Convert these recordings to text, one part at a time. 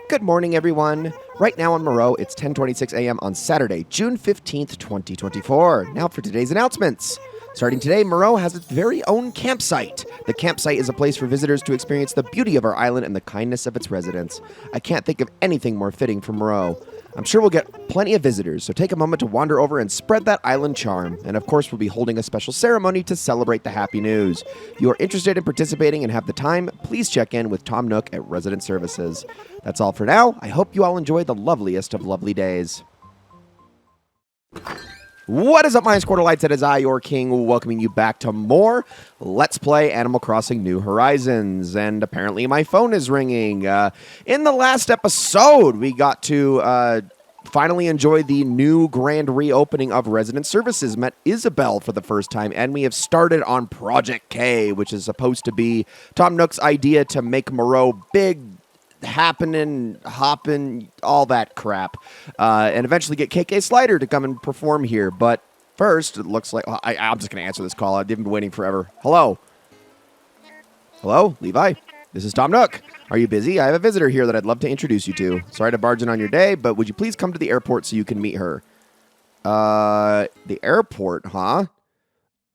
Good morning, everyone. Right now on Moreau, it's 10:26 a.m. on Saturday, June 15th, 2024. Now for today's announcements. Starting today, Moreau has its very own campsite. The campsite is a place for visitors to experience the beauty of our island and the kindness of its residents. I can't think of anything more fitting for Moreau. I'm sure we'll get plenty of visitors, so take a moment to wander over and spread that island charm. And of course, we'll be holding a special ceremony to celebrate the happy news. If you are interested in participating and have the time, please check in with Tom Nook at Resident Services. That's all for now. I hope you all enjoy the loveliest of lovely days. What is up, my Quarterlights? It is I, your king, welcoming you back to more Let's Play Animal Crossing New Horizons. And apparently my phone is ringing. In the last episode, we got to finally enjoy the new grand reopening of Resident Services. Met Isabel for the first time, and we have started on Project K, which is supposed to be Tom Nook's idea to make Moreau big, happening, hopping, all that crap, and eventually get KK Slider to come and perform here. But first, it looks like I'm just going to answer this call. I've been waiting forever. Hello? Hello, Levi? This is Tom Nook. Are you busy? I have a visitor here that I'd love to introduce you to. Sorry to barge in on your day, but would you please come to the airport so you can meet her? The airport, huh?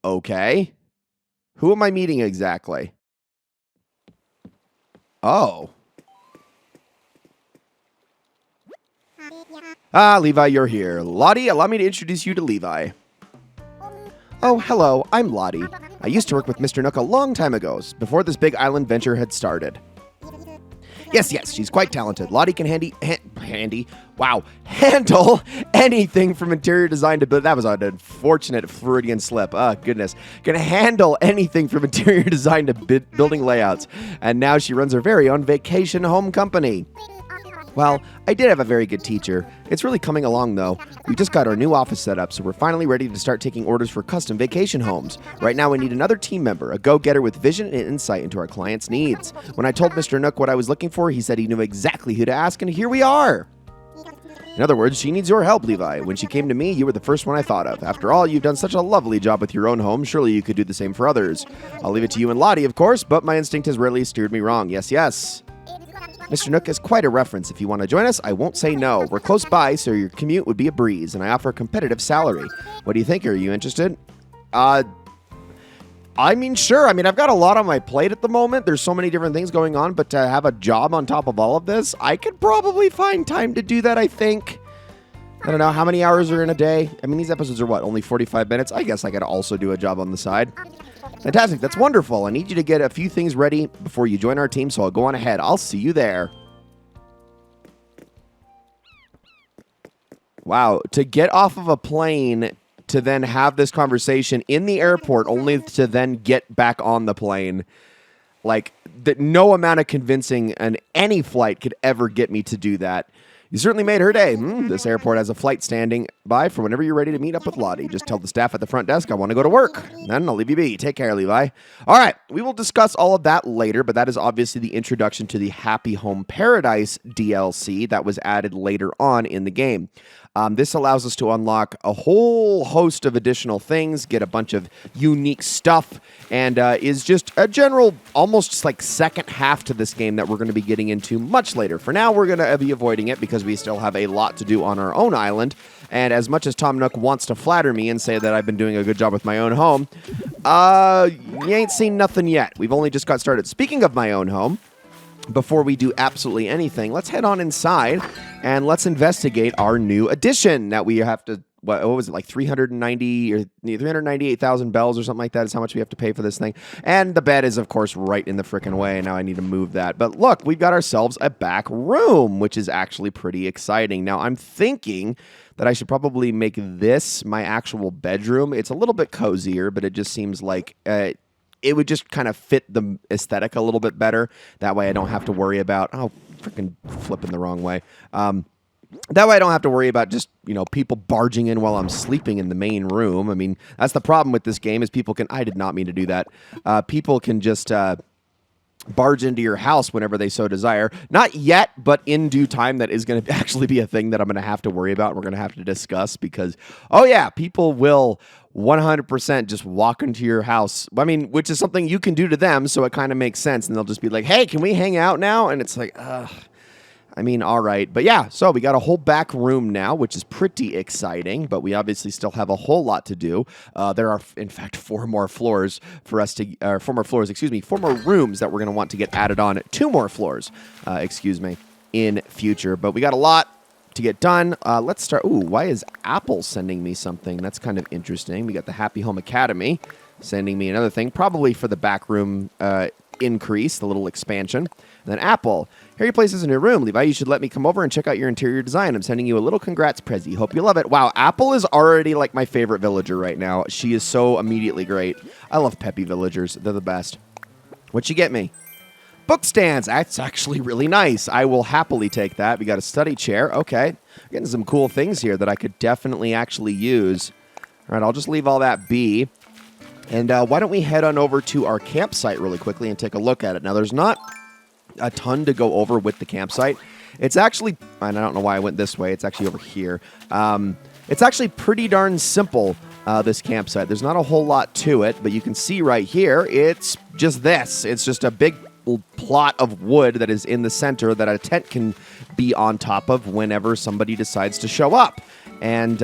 Okay. Who am I meeting exactly? Oh. Ah, Levi, you're here. Lottie, allow me to introduce you to Levi. Oh, hello, I'm Lottie. I used to work with Mr. Nook a long time ago, before this big island venture had started. Yes, she's quite talented. Lottie can handle anything from interior design to build. That was an unfortunate Freudian slip. Oh, goodness. Can handle anything from interior design to building layouts. And now she runs her very own vacation home company. Well, I did have a very good teacher. It's really coming along, though. We just got our new office set up, so we're finally ready to start taking orders for custom vacation homes. Right now, we need another team member, a go-getter with vision and insight into our clients' needs. When I told Mr. Nook what I was looking for, he said he knew exactly who to ask, and here we are. In other words, she needs your help, Levi. When she came to me, you were the first one I thought of. After all, you've done such a lovely job with your own home. Surely you could do the same for others. I'll leave it to you and Lottie, of course, but my instinct has rarely steered me wrong. Yes. Mr. Nook is quite a reference. If you want to join us, I won't say no. We're close by, so your commute would be a breeze, and I offer a competitive salary. What do you think? Are you interested? Sure. I've got a lot on my plate at the moment. There's so many different things going on, but to have a job on top of all of this, I could probably find time to do that, I think. I don't know, how many hours are in a day? These episodes are what, only 45 minutes? I guess I could also do a job on the side. Fantastic, that's wonderful. I need you to get a few things ready before you join our team, so I'll go on ahead. I'll see you there. Wow, to get off of a plane to then have this conversation in the airport only to then get back on the plane. Like, that no amount of convincing on any flight could ever get me to do that. You certainly made her day. This airport has a flight standing by for whenever you're ready to meet up with Lottie. Just tell the staff at the front desk I want to go to work. Then I'll leave you be. Take care, Levi. All right, we will discuss all of that later, but that is obviously the introduction to the Happy Home Paradise DLC that was added later on in the game. This allows us to unlock a whole host of additional things, get a bunch of unique stuff, and is just a general, almost just like second half to this game that we're going to be getting into much later. For now, we're going to be avoiding it because we still have a lot to do on our own island. And as much as Tom Nook wants to flatter me and say that I've been doing a good job with my own home, you ain't seen nothing yet. We've only just got started. Speaking of my own home, before we do absolutely anything, let's head on inside and let's investigate our new addition that we have to, what was it, like 390 or 398,000 bells or something like that is how much we have to pay for this thing. And the bed is, of course, right in the frickin' way. Now I need to move that. But look, we've got ourselves a back room, which is actually pretty exciting. Now I'm thinking that I should probably make this my actual bedroom. It's a little bit cozier, but it just seems like it would just kind of fit the aesthetic a little bit better. That way I don't have to worry about, freaking flipping the wrong way. That way I don't have to worry about just, people barging in while I'm sleeping in the main room. That's the problem with this game is I did not mean to do that. People can just barge into your house whenever they so desire. Not yet, but in due time, that is going to actually be a thing that I'm going to have to worry about. We're going to have to discuss because, people will 100% just walk into your house. Which is something you can do to them, so it kind of makes sense. And they'll just be like, hey, can we hang out now? And it's like, I mean, all right. But yeah, so we got a whole back room now, which is pretty exciting, but we obviously still have a whole lot to do. There are, in fact, 4 more floors for us to, 4 more floors, excuse me, 4 more rooms that we're going to want to get added on, 2 more floors, excuse me, in future. But we got a lot to get done. Let's start. Ooh, why is Apple sending me something? That's kind of interesting. We got the Happy Home Academy sending me another thing, probably for the back room increase, the little expansion. And then Apple, here your place is in your room. Levi, you should let me come over and check out your interior design. I'm sending you a little congrats prezi. Hope you love it. Wow, Apple is already like my favorite villager right now. She is so immediately great. I love peppy villagers. They're the best. What'd you get me? Book stands. That's actually really nice. I will happily take that. We got a study chair. Okay. Getting some cool things here that I could definitely actually use. All right, I'll just leave all that be. And why don't we head on over to our campsite really quickly and take a look at it. Now, there's not a ton to go over with the campsite. It's actually, and I don't know why I went this way. It's actually over here. It's actually pretty darn simple, this campsite. There's not a whole lot to it, but you can see right here, it's just this. It's just a big plot of wood that is in the center that a tent can be on top of whenever somebody decides to show up. And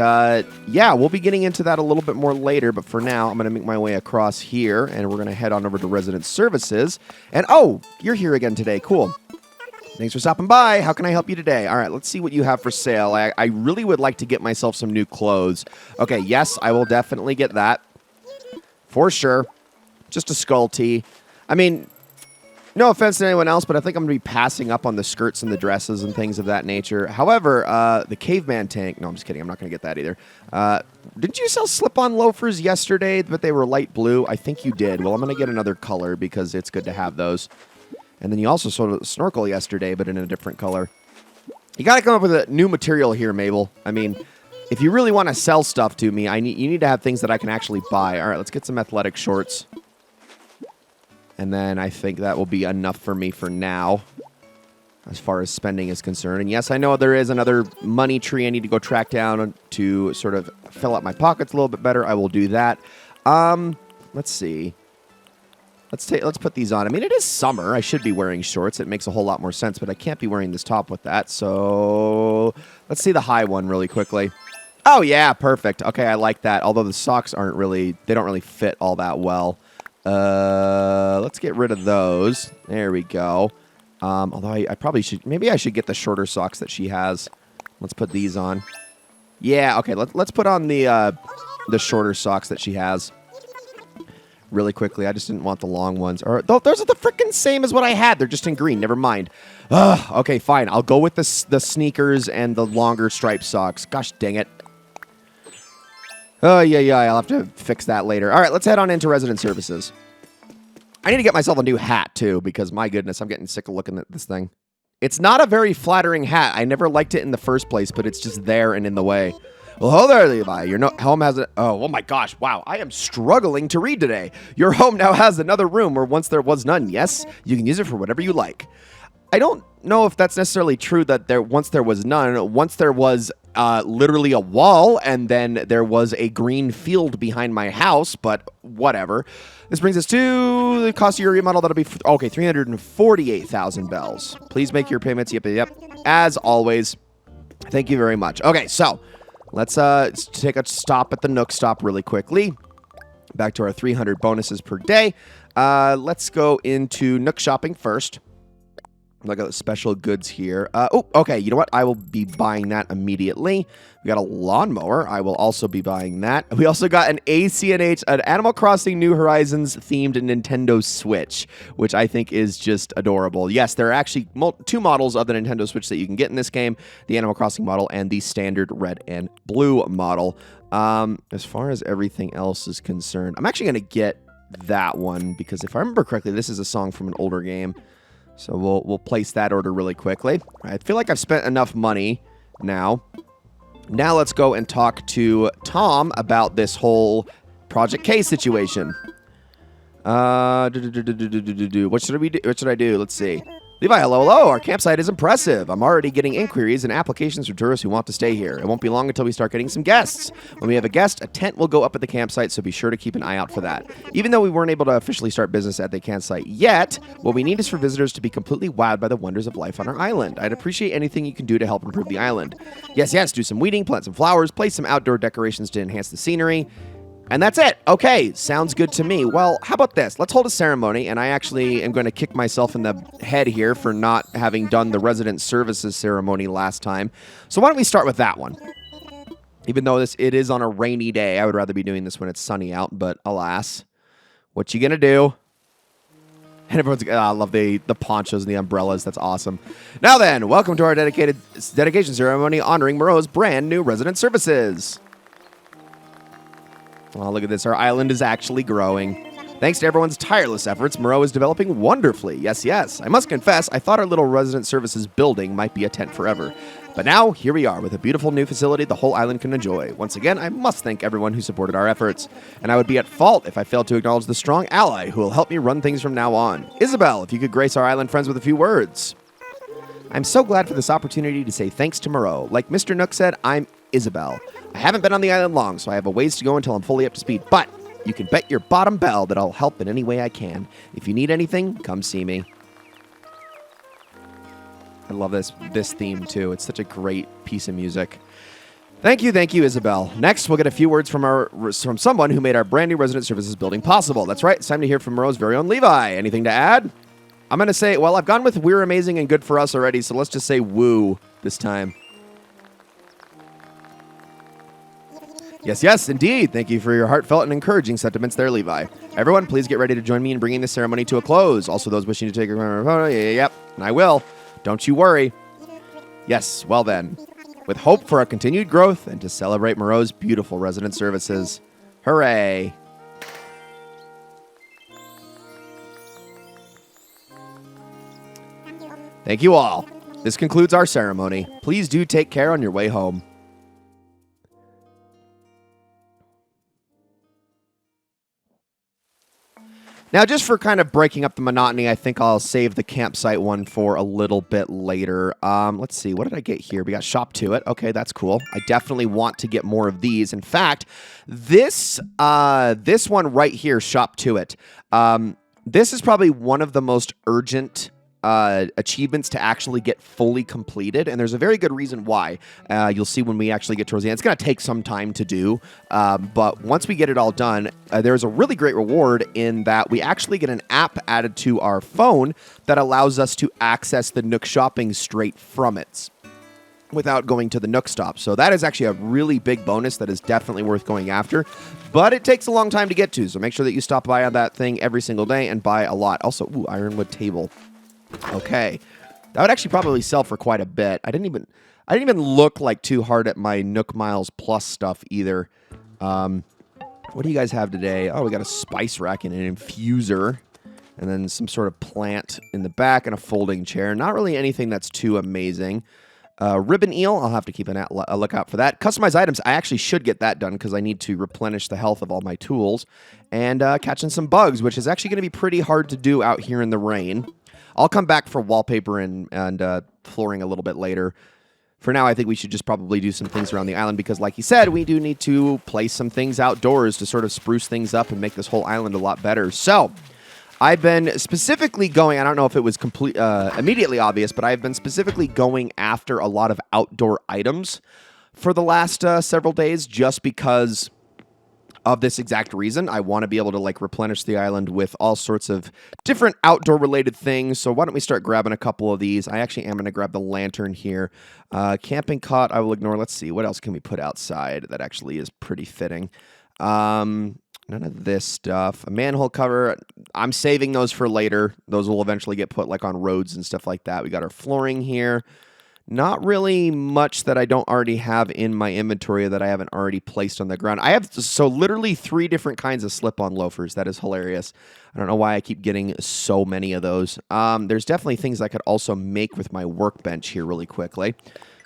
yeah, we'll be getting into that a little bit more later, but for now, I'm going to make my way across here, and we're going to head on over to Resident Services. And oh, you're here again today. Cool. Thanks for stopping by. How can I help you today? All right, let's see what you have for sale. I really would like to get myself some new clothes. Okay, yes, I will definitely get that. For sure. Just a skull tee. I mean, no offense to anyone else, but I think I'm going to be passing up on the skirts and the dresses and things of that nature. However, the caveman tank... No, I'm just kidding. I'm not going to get that either. Didn't you sell slip-on loafers yesterday, but they were light blue? I think you did. Well, I'm going to get another color because it's good to have those. And then you also sold a snorkel yesterday, but in a different color. You got to come up with a new material here, Mabel. I mean, if you really want to sell stuff to me, you need to have things that I can actually buy. All right, let's get some athletic shorts. And then I think that will be enough for me for now, as far as spending is concerned. And yes, I know there is another money tree I need to go track down to sort of fill up my pockets a little bit better. I will do that. Let's see. Let's put these on. I mean, it is summer. I should be wearing shorts. It makes a whole lot more sense, but I can't be wearing this top with that. So let's see the high one really quickly. Oh, yeah, perfect. Okay, I like that. Although the socks they don't really fit all that well. Let's get rid of those. There we go. Although I probably should, maybe I should get the shorter socks that she has. Let's put these on. Yeah, okay, let's put on the shorter socks that she has. Really quickly. I just didn't want the long ones. Or those are the freaking same as what I had. They're just in green. Never mind. Okay, fine. I'll go with the sneakers and the longer striped socks. Gosh dang it. Oh, yeah. I'll have to fix that later. All right, let's head on into Resident Services. I need to get myself a new hat, too, because, my goodness, I'm getting sick of looking at this thing. It's not a very flattering hat. I never liked it in the first place, but it's just there and in the way. Well, hello there, Levi. Your home has a... Oh my gosh. Wow. I am struggling to read today. Your home now has another room where once there was none. Yes, you can use it for whatever you like. I don't know if that's necessarily true that once there was none. Once there was literally a wall, and then there was a green field behind my house, but whatever. This brings us to the cost of your remodel. That'll be, okay, 348,000 bells. Please make your payments. Yep. As always, thank you very much. Okay, so... Let's take a stop at the Nook stop really quickly. Back to our 300 bonuses per day. Let's go into Nook shopping first. Look at the special goods here. Oh, okay. You know what? I will be buying that immediately. We got a lawnmower. I will also be buying that. We also got an ACNH, an Animal Crossing New Horizons themed Nintendo Switch, which I think is just adorable. Yes, there are actually 2 models of the Nintendo Switch that you can get in this game, the Animal Crossing model and the standard red and blue model. As far as everything else is concerned, I'm actually going to get that one because if I remember correctly, this is a song from an older game. So we'll place that order really quickly. I feel like I've spent enough money now. Now let's go and talk to Tom about this whole Project K situation. What should we do? What should I do? Let's see. Levi, hello, hello. Our campsite is impressive. I'm already getting inquiries and applications from tourists who want to stay here. It won't be long until we start getting some guests. When we have a guest, a tent will go up at the campsite, so be sure to keep an eye out for that. Even though we weren't able to officially start business at the campsite yet, what we need is for visitors to be completely wowed by the wonders of life on our island. I'd appreciate anything you can do to help improve the island. Yes, do some weeding, plant some flowers, place some outdoor decorations to enhance the scenery. And that's it. Okay, sounds good to me. Well, how about this? Let's hold a ceremony, and I actually am going to kick myself in the head here for not having done the resident services ceremony last time. So why don't we start with that one? Even though it is on a rainy day, I would rather be doing this when it's sunny out, but alas, what you gonna do? And everyone's, I love the ponchos and the umbrellas. That's awesome. Now then, welcome to our dedication ceremony honoring Moreau's brand new resident services. Oh, look at this. Our island is actually growing. Thanks to everyone's tireless efforts, Moreau is developing wonderfully. Yes. I must confess, I thought our little resident services building might be a tent forever. But now, here we are with a beautiful new facility the whole island can enjoy. Once again, I must thank everyone who supported our efforts. And I would be at fault if I failed to acknowledge the strong ally who will help me run things from now on. Isabel, if you could grace our island friends with a few words. I'm so glad for this opportunity to say thanks to Moreau. Like Mr. Nook said, I'm Isabel. I haven't been on the island long, so I have a ways to go until I'm fully up to speed. But you can bet your bottom bell that I'll help in any way I can. If you need anything, come see me. I love this theme, too. It's such a great piece of music. Thank you, Isabel. Next, we'll get a few words from someone who made our brand new resident services building possible. That's right. It's time to hear from Moreau's very own Levi. Anything to add? I'm going to say, well, I've gone with we're amazing and good for us already, so let's just say woo this time. Yes, indeed. Thank you for your heartfelt and encouraging sentiments there, Levi. Everyone, please get ready to join me in bringing this ceremony to a close. Also, those wishing to take a photo, yep, and I will. Don't you worry. Yes, well then. With hope for our continued growth and to celebrate Moreau's beautiful resident services. Hooray! Thank you all. This concludes our ceremony. Please do take care on your way home. Now, just for kind of breaking up the monotony, I think I'll save the campsite one for a little bit later. Let's see. What did I get here? We got Shop to It. Okay, that's cool. I definitely want to get more of these. In fact, this one right here, Shop to It, this is probably one of the most urgent achievements to actually get fully completed, and there's a very good reason why. You'll see when we actually get towards the end. It's going to take some time to do, but once we get it all done, there's a really great reward in that we actually get an app added to our phone that allows us to access the Nook shopping straight from it without going to the Nook stop. So that is actually a really big bonus that is definitely worth going after, but it takes a long time to get to, so make sure that you stop by on that thing every single day and buy a lot. Also, ironwood table. Okay, that would actually probably sell for quite a bit. I didn't even look like too hard at my Nook Miles Plus stuff either. What do you guys have today? Oh, we got a spice rack and an infuser, and then some sort of plant in the back and a folding chair. Not really anything that's too amazing. Ribbon eel, I'll have to keep a lookout for that. Customized items, I actually should get that done because I need to replenish the health of all my tools. And catching some bugs, which is actually going to be pretty hard to do out here in the rain. I'll come back for wallpaper and flooring a little bit later. For now, I think we should just probably do some things around the island because, like he said, we do need to place some things outdoors to sort of spruce things up and make this whole island a lot better. So, I've been specifically going, I don't know if it was immediately obvious, but I've been specifically going after a lot of outdoor items for the last several days just because of this exact reason. I want to be able to replenish the island with all sorts of different outdoor related things. So why don't we start grabbing a couple of these? I actually am going to grab the lantern here. Camping cot, I will ignore. Let's see. What else can we put outside that actually is pretty fitting? None of this stuff. A manhole cover. I'm saving those for later. Those will eventually get put on roads and stuff like that. We got our flooring here. Not really much that I don't already have in my inventory that I haven't already placed on the ground. I have literally 3 different kinds of slip-on loafers. That is hilarious. I don't know why I keep getting so many of those. There's definitely things I could also make with my workbench here really quickly.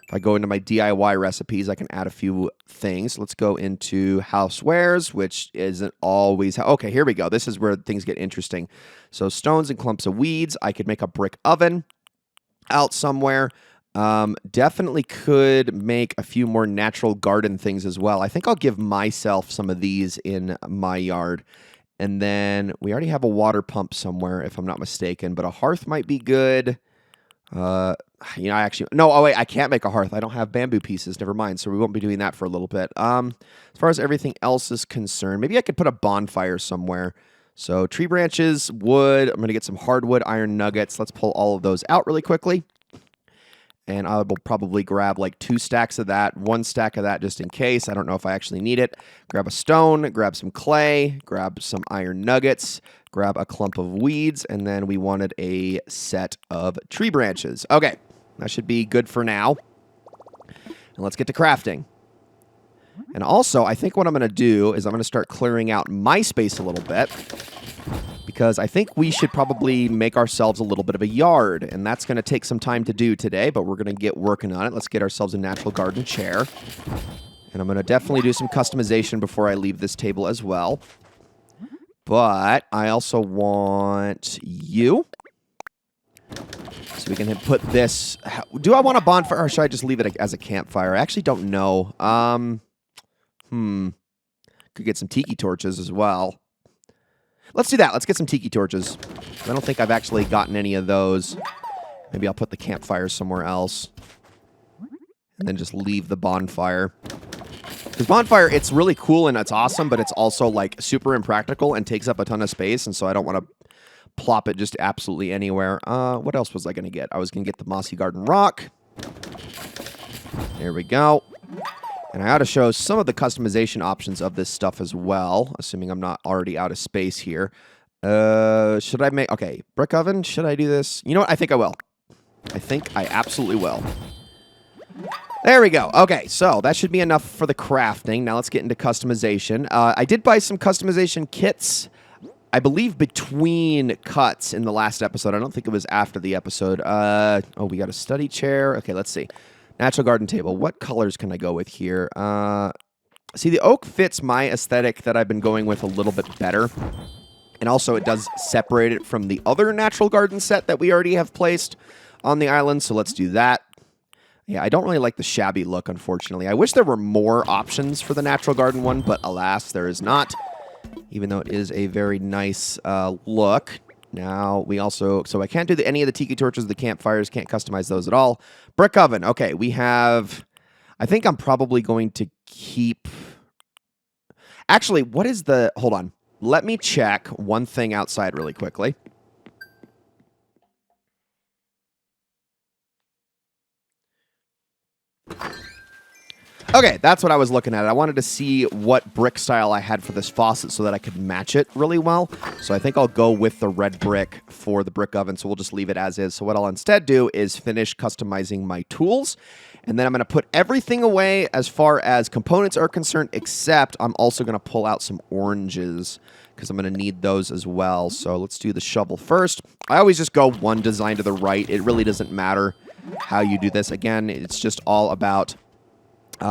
If I go into my DIY recipes, I can add a few things. Let's go into housewares, which isn't always... Okay, here we go. This is where things get interesting. So stones and clumps of weeds. I could make a brick oven. out somewhere. Definitely could make a few more natural garden things as well. I think I'll give myself some of these in my yard. And then we already have a water pump somewhere, if I'm not mistaken, but a hearth might be good. I actually, no, oh wait, I can't make a hearth. I don't have bamboo pieces. Never mind. So we won't be doing that for a little bit. As far as everything else is concerned, maybe I could put a bonfire somewhere. So tree branches, wood. I'm going to get some hardwood, iron nuggets. Let's pull all of those out really quickly. And I will probably grab like 2 stacks of that, 1 stack of that just in case. I don't know if I actually need it. Grab a stone, grab some clay, grab some iron nuggets, grab a clump of weeds, and then we wanted a set of tree branches. Okay, that should be good for now. And let's get to crafting. And also, I think what I'm going to do is I'm going to start clearing out my space a little bit, because I think we should probably make ourselves a little bit of a yard, and that's going to take some time to do today, but we're going to get working on it. Let's get ourselves a natural garden chair, and I'm going to definitely do some customization before I leave this table as well. But I also want you, so we can put this. Do I want a bonfire, or should I just leave it as a campfire? I actually don't know. Could get some tiki torches as well. Let's do that. Let's get some tiki torches. I don't think I've actually gotten any of those. Maybe I'll put the campfire somewhere else. And then just leave the bonfire. Because bonfire, it's really cool and it's awesome, but it's also like super impractical and takes up a ton of space. And so I don't want to plop it just absolutely anywhere. What else was I going to get? I was going to get the mossy garden rock. There we go. And I ought to show some of the customization options of this stuff as well, assuming I'm not already out of space here. Should I make... Okay, brick oven, should I do this? You know what? I think I will. I think I absolutely will. There we go. Okay, so that should be enough for the crafting. Now let's get into customization. I did buy some customization kits, I believe, between cuts in the last episode. I don't think it was after the episode. Oh, we got a study chair. Okay, let's see. Natural garden table. What colors can I go with here? See, the oak fits my aesthetic that I've been going with a little bit better. And also, it does separate it from the other natural garden set that we already have placed on the island. So let's do that. Yeah, I don't really like the shabby look, unfortunately. I wish there were more options for the natural garden one, but alas, there is not. Even though it is a very nice look. Now, we also... So I can't do any of the tiki torches, the campfires, can't customize those at all. Brick oven. Okay, we have... I think I'm probably going to keep... Actually, what is the... Hold on. Let me check one thing outside really quickly. Okay, that's what I was looking at. I wanted to see what brick style I had for this faucet so that I could match it really well. So I think I'll go with the red brick for the brick oven, so we'll just leave it as is. So what I'll instead do is finish customizing my tools, and then I'm going to put everything away as far as components are concerned, except I'm also going to pull out some oranges because I'm going to need those as well. So let's do the shovel first. I always just go one design to the right. It really doesn't matter how you do this. Again, it's just all about...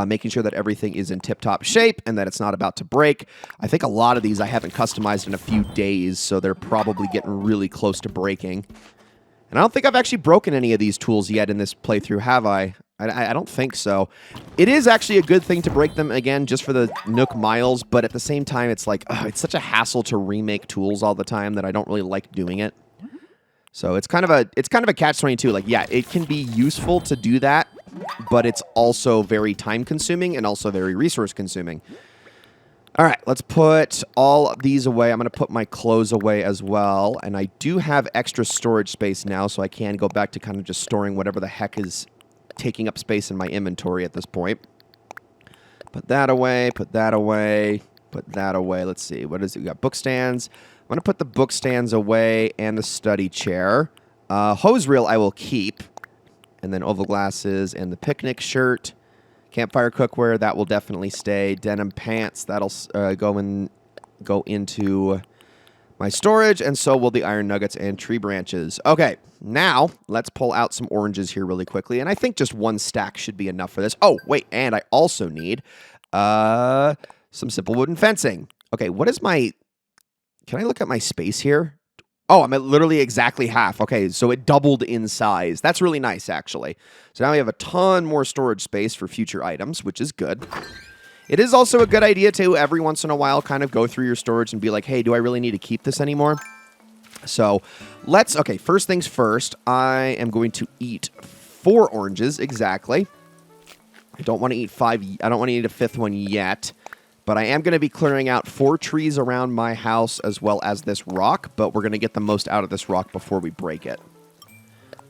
making sure that everything is in tip-top shape and that it's not about to break. I think a lot of these I haven't customized in a few days, so they're probably getting really close to breaking. And I don't think I've actually broken any of these tools yet in this playthrough, have I? I don't think so. It is actually a good thing to break them again just for the Nook miles, but at the same time, it's like, it's such a hassle to remake tools all the time that I don't really like doing it. So it's kind of a catch-22. Like, yeah, it can be useful to do that, but it's also very time-consuming and also very resource-consuming. All right, let's put all of these away. I'm going to put my clothes away as well, and I do have extra storage space now, so I can go back to kind of just storing whatever the heck is taking up space in my inventory at this point. Put that away, put that away, put that away. Let's see, what is it? We got book stands. I'm going to put the book stands away and the study chair. Hose reel I will keep. And then oval glasses and the picnic shirt. Campfire cookware, that will definitely stay. Denim pants, that'll go into my storage. And so will the iron nuggets and tree branches. Okay, now let's pull out some oranges here really quickly. And I think just one stack should be enough for this. Oh, wait, and I also need some simple wooden fencing. Okay, what is my... Can I look at my space here? Oh, I'm at literally exactly half. Okay, so it doubled in size. That's really nice, actually. So now we have a ton more storage space for future items, which is good. It is also a good idea to, every once in a while, kind of go through your storage and be like, hey, do I really need to keep this anymore? So okay, first things first, I am going to eat 4 oranges, exactly. I don't want to eat 5, I don't want to eat a 5th one yet. But I am going to be clearing out 4 trees around my house as well as this rock. But we're going to get the most out of this rock before we break it.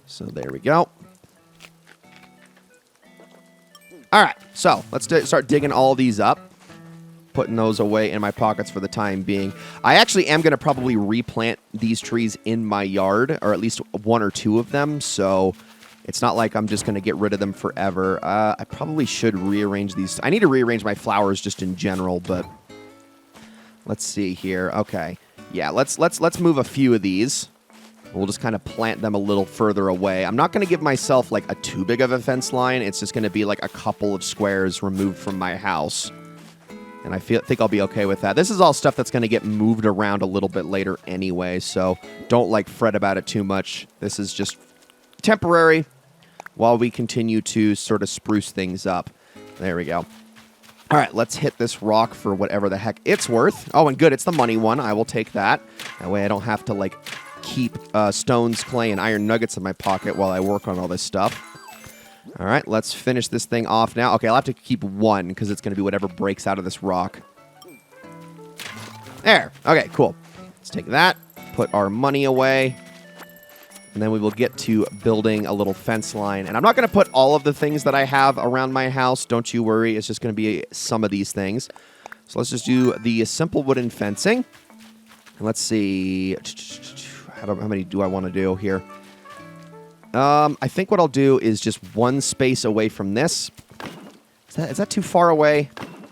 So there we go. All right. So let's start digging all these up. Putting those away in my pockets for the time being. I actually am going to probably replant these trees in my yard. Or at least 1 or 2 of them. So it's not like I'm just going to get rid of them forever. I probably should rearrange these. I need to rearrange my flowers just in general, but let's see here. Okay. Yeah, let's move a few of these. We'll just kind of plant them a little further away. I'm not going to give myself like a too big of a fence line. It's just going to be like a couple of squares removed from my house. And I think I'll be okay with that. This is all stuff that's going to get moved around a little bit later anyway, so don't like fret about it too much. This is just temporary while we continue to sort of spruce things up. There we go. All right, let's hit this rock for whatever the heck it's worth. Oh, and good, it's the money one. I will take that. That way I don't have to, like, keep stones, clay, and iron nuggets in my pocket while I work on all this stuff. All right, let's finish this thing off now. Okay, I'll have to keep 1 because it's going to be whatever breaks out of this rock. There. Okay, cool. Let's take that, put our money away. And then we will get to building a little fence line. And I'm not going to put all of the things that I have around my house. Don't you worry. It's just going to be some of these things. So let's just do the simple wooden fencing. And let's see. How many do I want to do here? I think what I'll do is just 1 space away from this. Is that too far away?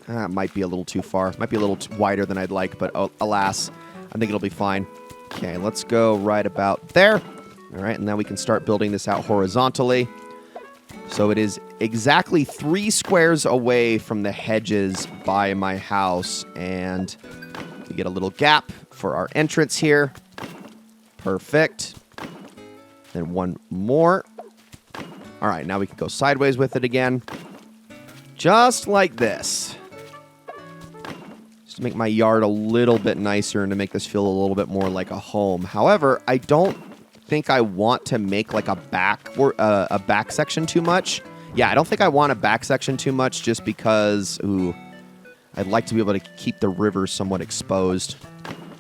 It might be a little too far. It might be a little wider than I'd like. But alas, I think it'll be fine. Okay, let's go right about there. All right, and now we can start building this out horizontally. So it is exactly 3 squares away from the hedges by my house. And we get a little gap for our entrance here. Perfect. Then 1 more. All right, now we can go sideways with it again. Just like this. Just to make my yard a little bit nicer and to make this feel a little bit more like a home. However, I don't think I want to make like a back section too much. Yeah, I don't think I want a back section too much just because, I'd like to be able to keep the river somewhat exposed.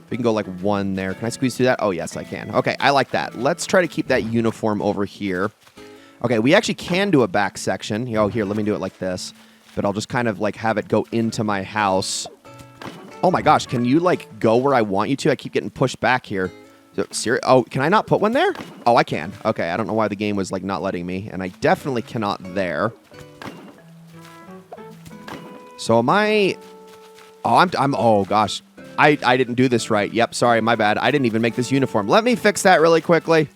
We can go like 1 there. Can I squeeze through that? Oh, yes, I can. Okay, I like that. Let's try to keep that uniform over here. Okay, we actually can do a back section. Oh, here, let me do it like this. But I'll just kind of like have it go into my house. Oh my gosh, can you like go where I want you to? I keep getting pushed back here. Oh, can I not put 1 there? Oh, I can. Okay, I don't know why the game was like not letting me, and I definitely cannot there. So am I? Oh, oh gosh, I didn't do this right. Yep, sorry, my bad. I didn't even make this uniform. Let me fix that really quickly.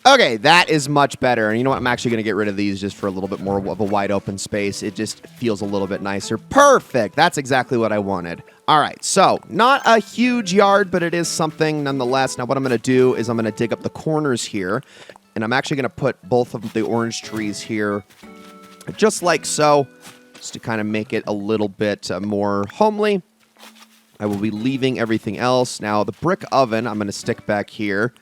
Okay, that is much better. And you know what? I'm actually going to get rid of these just for a little bit more of a wide open space. It just feels a little bit nicer. Perfect. That's exactly what I wanted. All right, so not a huge yard, but it is something nonetheless. Now what I'm going to do is I'm going to dig up the corners here, and I'm actually going to put both of the orange trees here just like so, just to kind of make it a little bit more homely. I will be leaving everything else. Now the brick oven I'm going to stick back here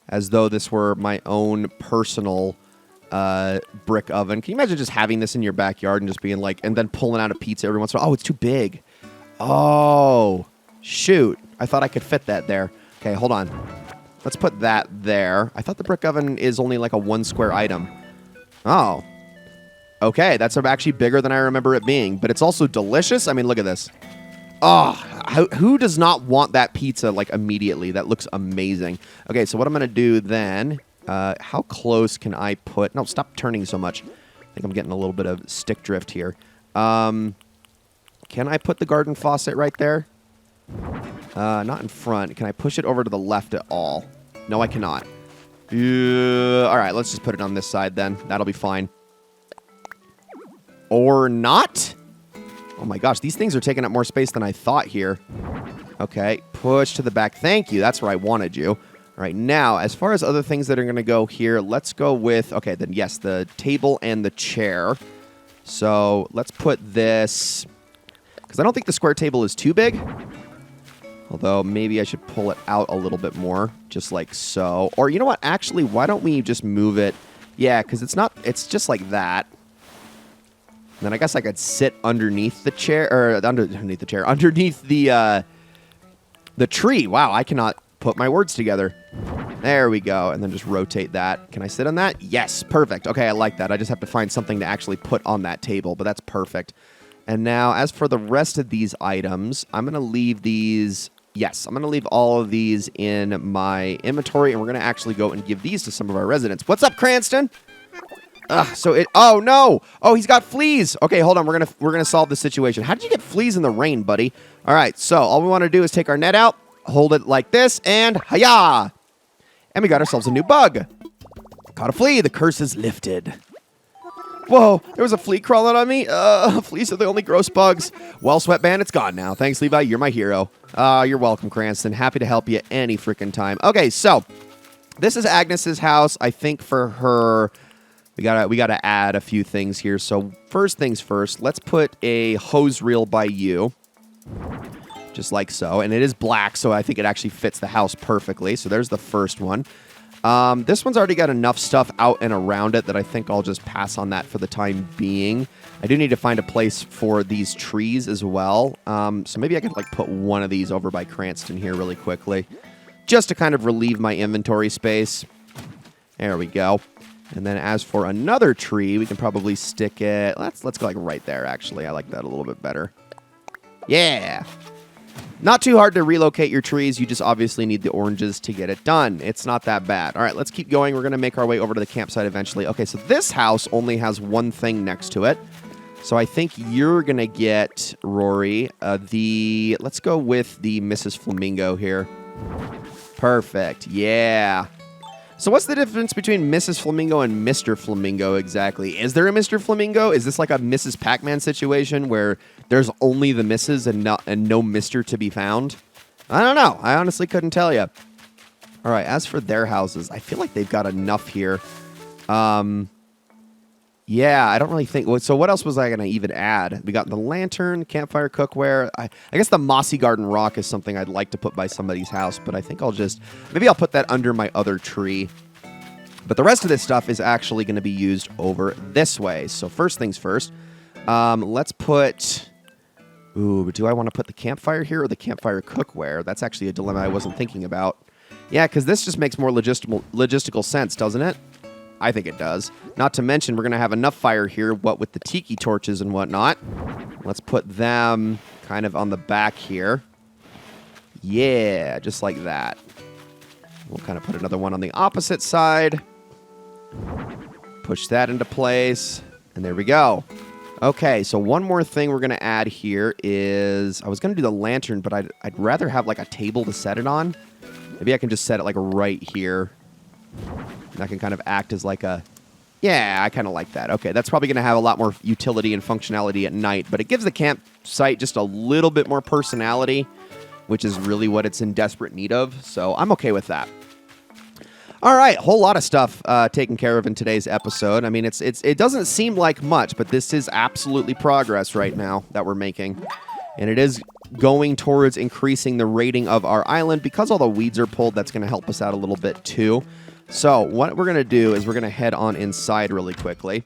as though this were my own personal brick oven. Can you imagine just having this in your backyard and just being like, and then pulling out a pizza every once in a while? Oh, it's too big. Oh, shoot. I thought I could fit that there. Okay, hold on. Let's put that there. I thought the brick oven is only like a 1 square item. Oh. Okay, that's actually bigger than I remember it being, but it's also delicious. I mean, look at this. Oh, who does not want that pizza, like, immediately? That looks amazing. Okay, so what I'm going to do then, how close can I put... No, stop turning so much. I think I'm getting a little bit of stick drift here. Can I put the garden faucet right there? Not in front. Can I push it over to the left at all? No, I cannot. All right, let's just put it on this side then. That'll be fine. Or not? Oh my gosh, these things are taking up more space than I thought here. Okay, push to the back. Thank you. That's where I wanted you. All right, now, as far as other things that are going to go here, let's go with, okay, then yes, the table and the chair. So let's put this, because I don't think the square table is too big. Although maybe I should pull it out a little bit more, just like so. Or you know what, actually, why don't we just move it? Yeah, because it's just like that. And then I guess I could sit underneath the chair, or underneath the tree. Wow, I cannot put my words together. There we go, and then just rotate that. Can I sit on that? Yes, perfect. Okay, I like that. I just have to find something to actually put on that table, but that's perfect. And now, as for the rest of these items, I'm going to leave these... Yes, I'm going to leave all of these in my inventory, and we're going to actually go and give these to some of our residents. What's up, Cranston? Oh, no! Oh, he's got fleas! Okay, hold on. We're gonna solve the situation. How did you get fleas in the rain, buddy? All right, so all we want to do is take our net out, hold it like this, and hi-ya! And we got ourselves a new bug. Caught a flea. The curse is lifted. Whoa, there was a flea crawling on me. Fleas are the only gross bugs. Well, Sweatband, it's gone now. Thanks, Levi. You're my hero. You're welcome, Cranston. Happy to help you any freaking time. Okay, so this is Agnes's house. I think for her, we gotta add a few things here. So first things first, let's put a hose reel by you. Just like so. And it is black, so I think it actually fits the house perfectly. So there's the first one. This one's already got enough stuff out and around it that I think I'll just pass on that for the time being. I do need to find a place for these trees as well. So maybe I could like put one of these over by Cranston here really quickly, just to kind of relieve my inventory space. There we go. And then as for another tree, we can probably stick it. Let's go like right there, actually. I like that a little bit better. Yeah. Not too hard to relocate your trees. You just obviously need the oranges to get it done. It's not that bad. All right, let's keep going. We're going to make our way over to the campsite eventually. Okay, so this house only has one thing next to it. So I think you're going to get, Rory, let's go with the Mrs. Flamingo here. Perfect. Yeah. So what's the difference between Mrs. Flamingo and Mr. Flamingo exactly? Is there a Mr. Flamingo? Is this like a Mrs. Pac-Man situation where there's only the Mrs. and no Mr. to be found? I don't know. I honestly couldn't tell you. All right, as for their houses, I feel like they've got enough here. Yeah, I don't really think... So what else was I going to even add? We got the lantern, campfire, cookware. I guess the mossy garden rock is something I'd like to put by somebody's house, but I think maybe I'll put that under my other tree. But the rest of this stuff is actually going to be used over this way. So first things first, let's put... Ooh, do I want to put the campfire here or the campfire cookware? That's actually a dilemma I wasn't thinking about. Yeah, because this just makes more logistical sense, doesn't it? I think it does. Not to mention, we're going to have enough fire here, what with the tiki torches and whatnot. Let's put them kind of on the back here. Yeah, just like that. We'll kind of put another one on the opposite side. Push that into place. And there we go. Okay, so one more thing we're going to add here is... I was going to do the lantern, but I'd rather have like a table to set it on. Maybe I can just set it like right here. And that can kind of act as like a... Yeah, I kind of like that. Okay, that's probably going to have a lot more utility and functionality at night, but it gives the campsite just a little bit more personality, which is really what it's in desperate need of, so I'm okay with that. All right, whole lot of stuff taken care of in today's episode. I mean, it doesn't seem like much, but this is absolutely progress right now that we're making. And it is going towards increasing the rating of our island. Because all the weeds are pulled, that's going to help us out a little bit too. So what we're going to do is we're going to head on inside really quickly.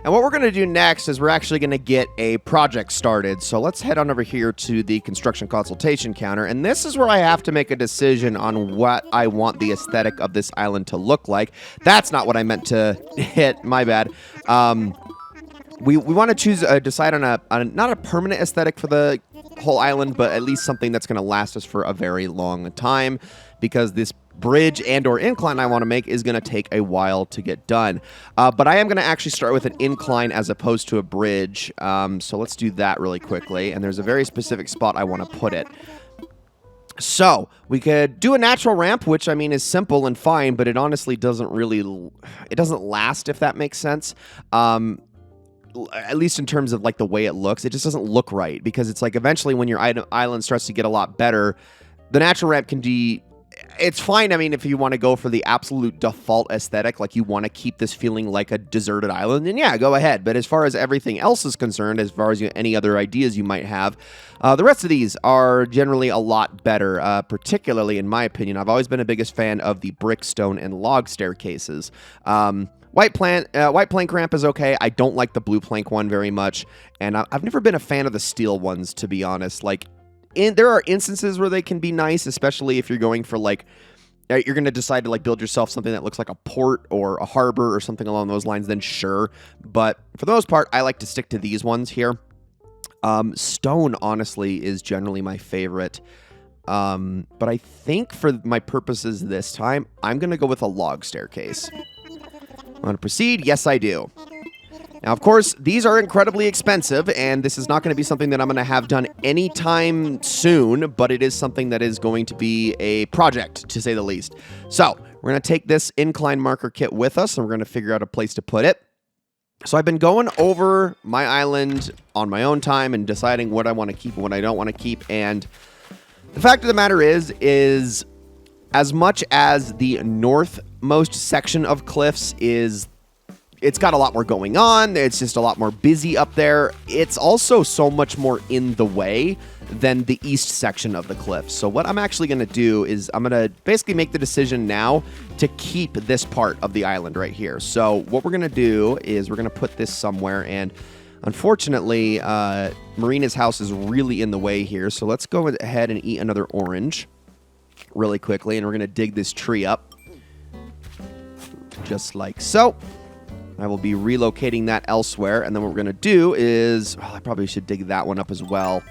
And what we're going to do next is we're actually going to get a project started. So let's head on over here to the construction consultation counter. And this is where I have to make a decision on what I want the aesthetic of this island to look like. That's not what I meant to hit. My bad. We want to decide on not a permanent aesthetic for the whole island, but at least something that's going to last us for a very long time, because this bridge and or incline I want to make is going to take a while to get done. But I am going to actually start with an incline as opposed to a bridge. So let's do that really quickly. And there's a very specific spot I want to put it. So we could do a natural ramp, which I mean is simple and fine, but it honestly doesn't last, if that makes sense. At least in terms of like the way it looks, it just doesn't look right, because it's like eventually when your island starts to get a lot better, the natural ramp can be it's fine. I mean, if you want to go for the absolute default aesthetic, like you want to keep this feeling like a deserted island, then yeah, go ahead. But as far as everything else is concerned, as far as any other ideas you might have, the rest of these are generally a lot better, particularly in my opinion. I've always been a biggest fan of the brick, stone, and log staircases. White plank ramp is okay. I don't like the blue plank one very much, and I've never been a fan of the steel ones, to be honest. Like, there are instances where they can be nice, especially if you're going for like, you're going to decide to like build yourself something that looks like a port or a harbor or something along those lines, then sure. But for the most part, I like to stick to these ones here. Stone, honestly, is generally my favorite. But I think for my purposes this time, I'm going to go with a log staircase. I want to proceed? Yes, I do. Now, of course, these are incredibly expensive, and this is not going to be something that I'm going to have done anytime soon, but it is something that is going to be a project, to say the least. So, we're going to take this incline marker kit with us, and we're going to figure out a place to put it. So, I've been going over my island on my own time and deciding what I want to keep and what I don't want to keep, and the fact of the matter is as much as the northmost section of cliffs it's got a lot more going on. It's just a lot more busy up there. It's also so much more in the way than the east section of the cliffs. So what I'm actually going to do is I'm going to basically make the decision now to keep this part of the island right here. So what we're going to do is we're going to put this somewhere, and unfortunately, Marina's house is really in the way here. So let's go ahead and eat another orange really quickly, and we're going to dig this tree up just like so. I will be relocating that elsewhere, and then what we're going to do is, well, I probably should dig that one up as well,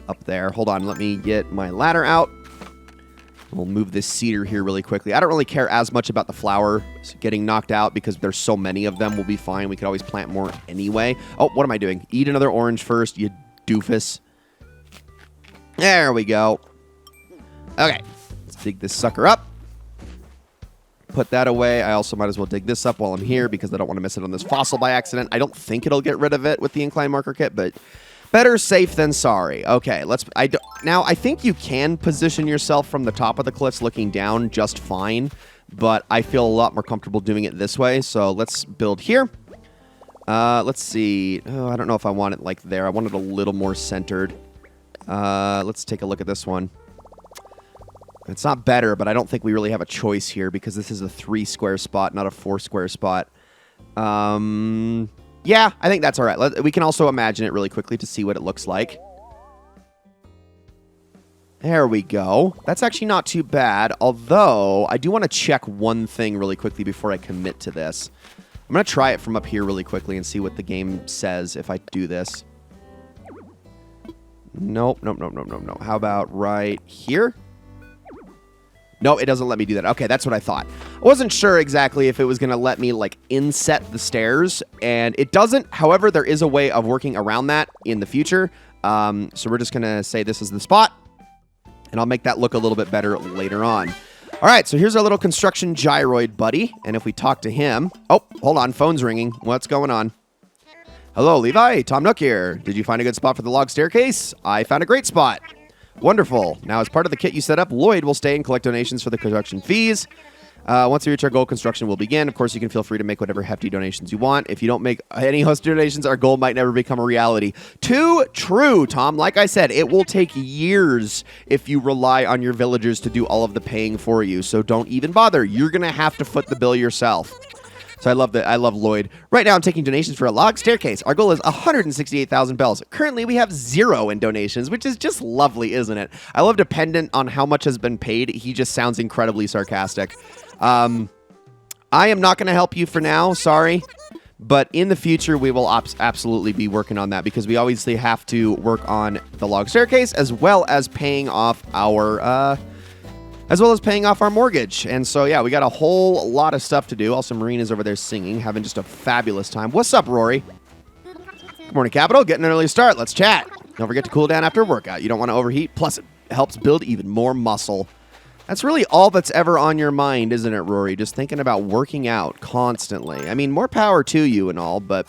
up there. Hold on, let me get my ladder out. We'll move this cedar here really quickly. I don't really care as much about the flowers getting knocked out because there's so many of them. We'll be fine. We could always plant more anyway. Oh, what am I doing? Eat another orange first, you doofus. There we go. Okay, let's dig this sucker up. Put that away. I also might as well dig this up while I'm here because I don't want to miss it on this fossil by accident. I don't think it'll get rid of it with the incline marker kit, but better safe than sorry. Okay, now I think you can position yourself from the top of the cliffs looking down just fine, but I feel a lot more comfortable doing it this way. So let's build here. Let's see. Oh, I don't know if I want it like there. I want it a little more centered. Let's take a look at this one. It's not better, but I don't think we really have a choice here because this is a 3 square spot, not a 4 square spot. Yeah, I think that's all right. We can also imagine it really quickly to see what it looks like. There we go. That's actually not too bad, although I do want to check one thing really quickly before I commit to this. I'm going to try it from up here really quickly and see what the game says if I do this. Nope. How about right here? No, it doesn't let me do that. Okay, that's what I thought. I wasn't sure exactly if it was going to let me, like, inset the stairs, and it doesn't. However, there is a way of working around that in the future. So we're just going to say this is the spot, and I'll make that look a little bit better later on. All right, so here's our little construction gyroid buddy, and if we talk to him... Oh, hold on, phone's ringing. What's going on? Hello, Levi. Tom Nook here. Did you find a good spot for the log staircase? I found a great spot. Wonderful. Now, as part of the kit you set up, Lloyd will stay and collect donations for the construction fees. Once we reach our goal, construction will begin. Of course, you can feel free to make whatever hefty donations you want. If you don't make any host donations, our goal might never become a reality. Too true, Tom. Like I said, it will take years if you rely on your villagers to do all of the paying for you. So don't even bother. You're going to have to foot the bill yourself. So I love that. I love Lloyd. Right now, I'm taking donations for a log staircase. Our goal is 168,000 bells. Currently, we have 0 in donations, which is just lovely, isn't it? I love dependent on how much has been paid. He just sounds incredibly sarcastic. I am not going to help you for now. Sorry. But in the future, we will absolutely be working on that because we obviously have to work on the log staircase as well as paying off our... mortgage. And so, yeah, we got a whole lot of stuff to do. Also, Marina's over there singing, having just a fabulous time. What's up, Rory? Good morning, Capital. Getting an early start. Let's chat. Don't forget to cool down after a workout. You don't want to overheat. Plus, it helps build even more muscle. That's really all that's ever on your mind, isn't it, Rory? Just thinking about working out constantly. I mean, more power to you and all, but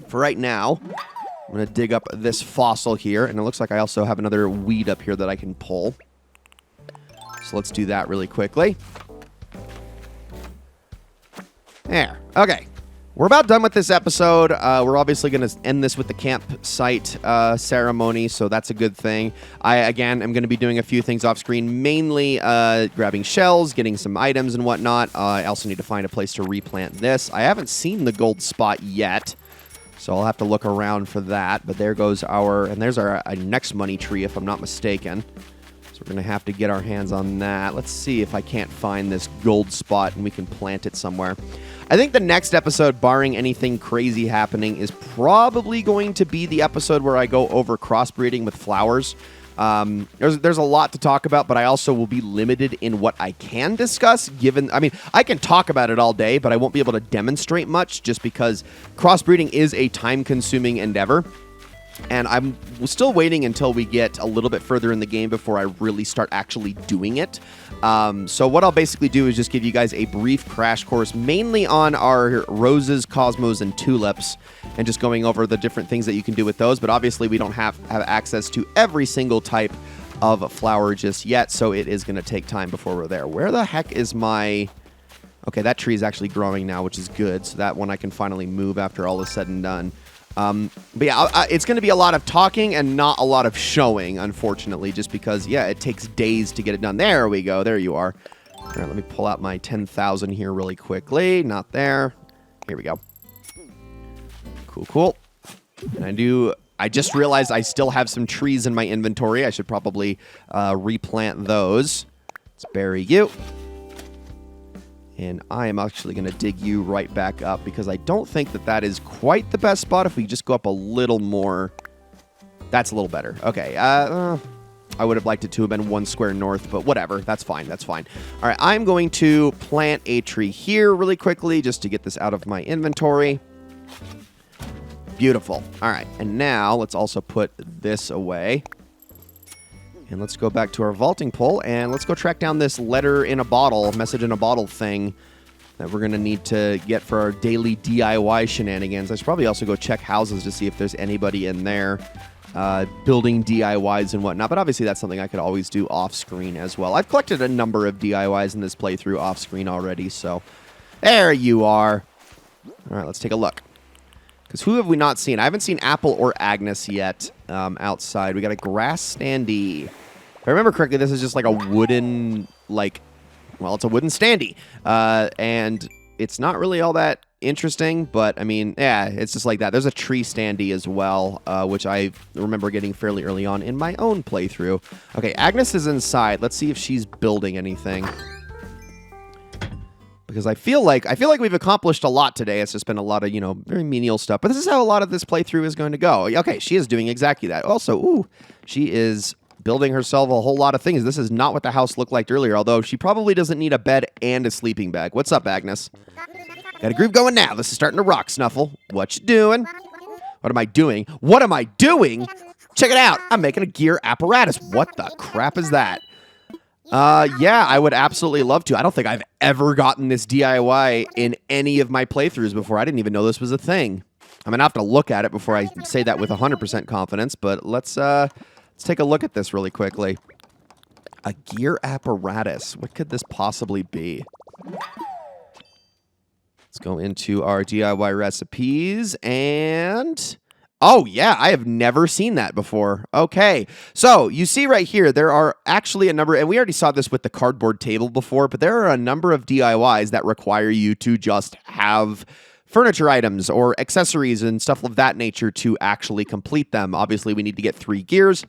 for right now, I'm going to dig up this fossil here. And it looks like I also have another weed up here that I can pull. So let's do that really quickly. There. Okay. We're about done with this episode. We're obviously going to end this with the campsite ceremony, so that's a good thing. Again, am going to be doing a few things off screen, mainly grabbing shells, getting some items and whatnot. I also need to find a place to replant this. I haven't seen the gold spot yet, so I'll have to look around for that. But there goes there's our next money tree, if I'm not mistaken. So we're going to have to get our hands on that. Let's see if I can't find this gold spot and we can plant it somewhere. I think the next episode, barring anything crazy happening, is probably going to be the episode where I go over crossbreeding with flowers. There's a lot to talk about, but I also will be limited in what I can discuss, I can talk about it all day, but I won't be able to demonstrate much just because crossbreeding is a time-consuming endeavor. And I'm still waiting until we get a little bit further in the game before I really start actually doing it. So what I'll basically do is just give you guys a brief crash course, mainly on our roses, cosmos, and tulips, and just going over the different things that you can do with those. But obviously, we don't have access to every single type of flower just yet, so it is going to take time before we're there. Where the heck is my... Okay, that tree is actually growing now, which is good, so that one I can finally move after all is said and done. But yeah, it's going to be a lot of talking and not a lot of showing, unfortunately, just because, yeah, it takes days to get it done. There we go. There you are. All right, let me pull out my 10,000 here really quickly. Not there. Here we go. Cool. And I just realized I still have some trees in my inventory. I should probably replant those. Let's bury you. And I am actually going to dig you right back up because I don't think that is quite the best spot. If we just go up a little more, that's a little better. Okay, I would have liked it to have been 1 square north, but whatever. That's fine. All right, I'm going to plant a tree here really quickly just to get this out of my inventory. Beautiful. All right, and now let's also put this away. And let's go back to our vaulting pole, and let's go track down this message in a bottle thing that we're going to need to get for our daily DIY shenanigans. I should probably also go check houses to see if there's anybody in there building DIYs and whatnot, but obviously that's something I could always do off-screen as well. I've collected a number of DIYs in this playthrough off-screen already, so there you are. All right, let's take a look. Because who have we not seen? I haven't seen Apple or Agnes yet outside. We got a grass standee. If I remember correctly, this is just like a wooden, it's a wooden standee. And it's not really all that interesting, but, I mean, yeah, it's just like that. There's a tree standee as well, which I remember getting fairly early on in my own playthrough. Okay, Agnes is inside. Let's see if she's building anything. Because I feel like we've accomplished a lot today. It's just been a lot of, very menial stuff. But this is how a lot of this playthrough is going to go. Okay, she is doing exactly that. Also, she is building herself a whole lot of things. This is not what the house looked like earlier, although she probably doesn't need a bed and a sleeping bag. What's up, Agnes? Got a groove going now. This is starting to rock, Snuffle. What you doing? What am I doing? Check it out. I'm making a gear apparatus. What the crap is that? Yeah, I would absolutely love to. I don't think I've ever gotten this DIY in any of my playthroughs before. I didn't even know this was a thing. I'm going to have to look at it before I say that with 100% confidence, but let's take a look at this really quickly. A gear apparatus. What could this possibly be? Let's go into our DIY recipes and... Oh, yeah, I have never seen that before. Okay, so you see right here, there are actually a number, and we already saw this with the cardboard table before, but there are a number of DIYs that require you to just have furniture items or accessories and stuff of that nature to actually complete them. Obviously, we need to get 3 gears.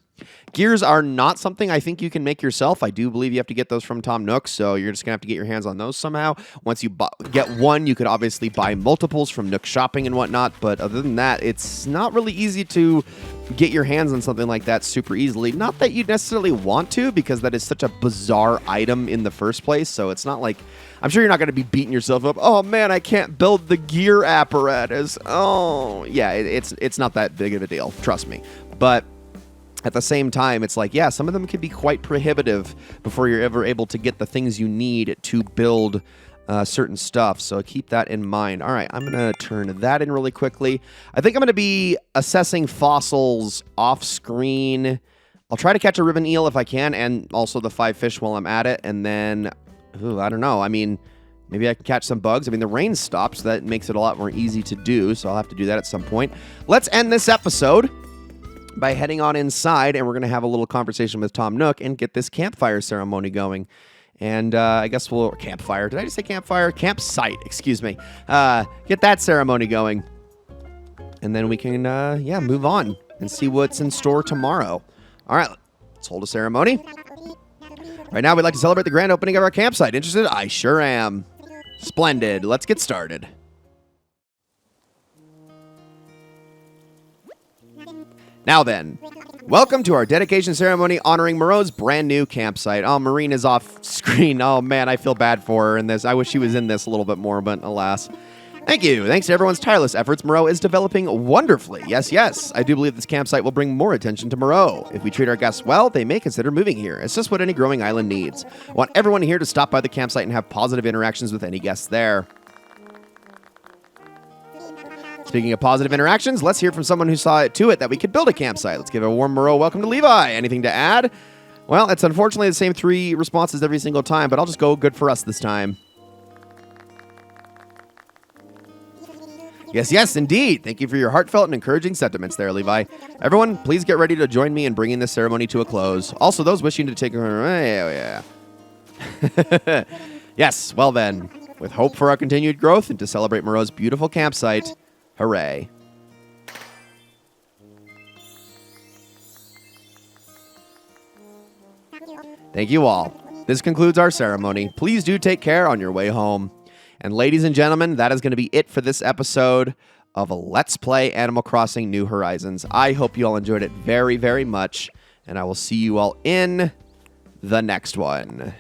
Gears are not something I think you can make yourself. I do believe you have to get those from Tom Nook, so you're just going to have to get your hands on those somehow. Once you get one, you could obviously buy multiples from Nook Shopping and whatnot, but other than that, it's not really easy to get your hands on something like that super easily. Not that you necessarily want to, because that is such a bizarre item in the first place, so it's not like... I'm sure you're not going to be beating yourself up. Oh, man, I can't build the gear apparatus. Oh, yeah, it's not that big of a deal. Trust me. But at the same time, it's like, yeah, some of them can be quite prohibitive before you're ever able to get the things you need to build certain stuff. So keep that in mind. All right, I'm going to turn that in really quickly. I think I'm going to be assessing fossils off screen I'll try to catch a ribbon eel if I can, and also the 5 fish while I'm at it. And then, I don't know. I mean, maybe I can catch some bugs. I mean, the rain stopped, so that makes it a lot more easy to do. So I'll have to do that at some point. Let's end this episode by heading on inside, and we're going to have a little conversation with Tom Nook and get this campfire ceremony going. And I guess we'll... Campfire. Did I just say campfire? Campsite. Excuse me. Get that ceremony going. And then we can, move on and see what's in store tomorrow. All right, let's hold a ceremony. Right now, we'd like to celebrate the grand opening of our campsite. Interested? I sure am. Splendid. Let's get started. Now then, welcome to our dedication ceremony honoring Moreau's brand new campsite. Oh, Maureen is off screen. Oh, man, I feel bad for her in this. I wish she was in this a little bit more, but alas. Thank you. Thanks to everyone's tireless efforts, Moreau is developing wonderfully. Yes. I do believe this campsite will bring more attention to Moreau. If we treat our guests well, they may consider moving here. It's just what any growing island needs. I want everyone here to stop by the campsite and have positive interactions with any guests there. Speaking of positive interactions, let's hear from someone who saw it to it that we could build a campsite. Let's give a warm Moreau welcome to Levi. Anything to add? Well, it's unfortunately the same 3 responses every single time, but I'll just go good for us this time. Yes, indeed. Thank you for your heartfelt and encouraging sentiments there, Levi. Everyone, please get ready to join me in bringing this ceremony to a close. Also, those wishing to take... Yes, well then, with hope for our continued growth and to celebrate Moreau's beautiful campsite, hooray. Thank you all. This concludes our ceremony. Please do take care on your way home. And ladies and gentlemen, that is going to be it for this episode of Let's Play Animal Crossing New Horizons. I hope you all enjoyed it very, very much, and I will see you all in the next one.